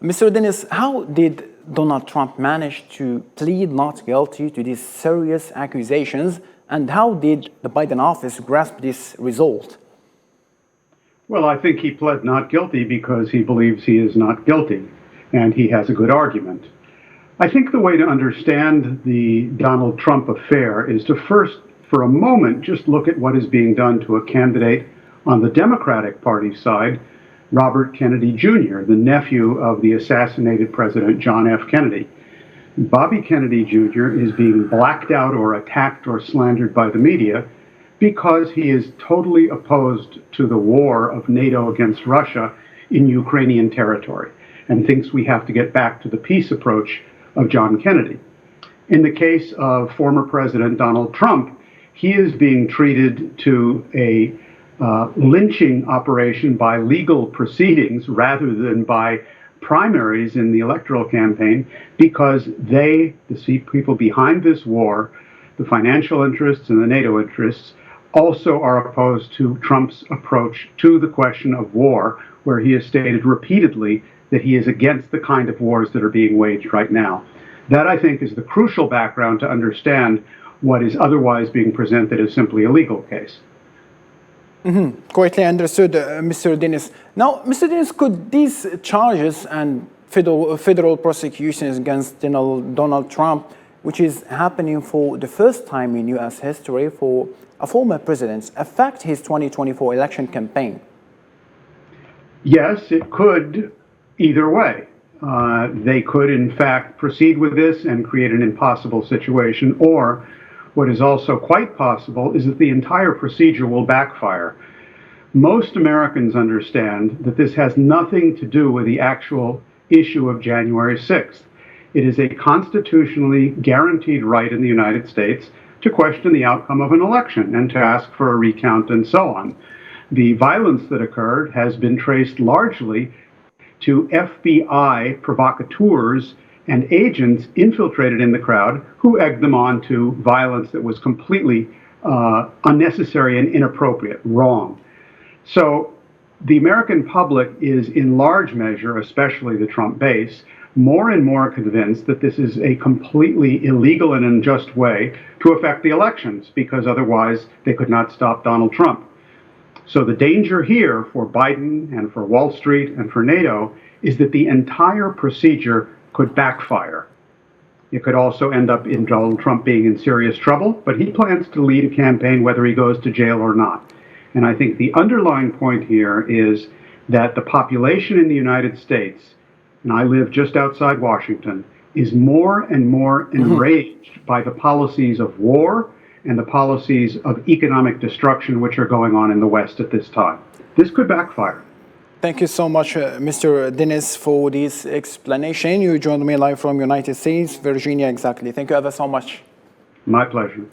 Mr. Dennis, how did Donald Trump manage to plead not guilty to these serious accusations, and how did the Biden office grasp this result? Well, I think he pled not guilty because he believes he is not guilty, and he has a good argument. I think the way to understand the Donald Trump affair is to first, for a moment, just look at what is being done to a candidate on the Democratic Party side, Robert Kennedy Jr., the nephew of the assassinated President John F. Kennedy. Bobby Kennedy Jr. is being blacked out or attacked or slandered by the media because he is totally opposed to the war of NATO against Russia in Ukrainian territory and thinks we have to get back to the peace approach of John Kennedy. In the case of former President Donald Trump, he is being treated to a lynching operation by legal proceedings rather than by primaries in the electoral campaign because the people behind this war, the financial interests and the NATO interests, also are opposed to Trump's approach to the question of war, where he has stated repeatedly that he is against the kind of wars that are being waged right now. That, I think, is the crucial background to understand what is otherwise being presented as simply a legal case. Correctly understood, Mr. Dennis. Now, Mr. Dennis, could these charges and federal prosecutions against Donald Trump, which is happening for the first time in U.S. history for a former president, affect his 2024 election campaign? Yes, it could either way. They could, in fact, proceed with this and create an impossible situation, or what is also quite possible is that the entire procedure will backfire. Most Americans understand that this has nothing to do with the actual issue of January 6th. It is a constitutionally guaranteed right in the United States to question the outcome of an election and to ask for a recount and so on. The violence that occurred has been traced largely to FBI provocateurs and agents infiltrated in the crowd who egged them on to violence that was completely unnecessary and inappropriate, wrong. So the American public is in large measure, especially the Trump base, more and more convinced that this is a completely illegal and unjust way to affect the elections, because otherwise they could not stop Donald Trump. So the danger here for Biden and for Wall Street and for NATO is that the entire procedure could backfire. It could also end up in Donald Trump being in serious trouble, but he plans to lead a campaign whether he goes to jail or not. And I think the underlying point here is that the population in the United States, and I live just outside Washington, is more and more enraged by the policies of war and the policies of economic destruction which are going on in the West at this time. This could backfire. Thank you so much, Mr. Dennis, for this explanation. You joined me live from United States, Virginia, exactly. Thank you ever so much. My pleasure.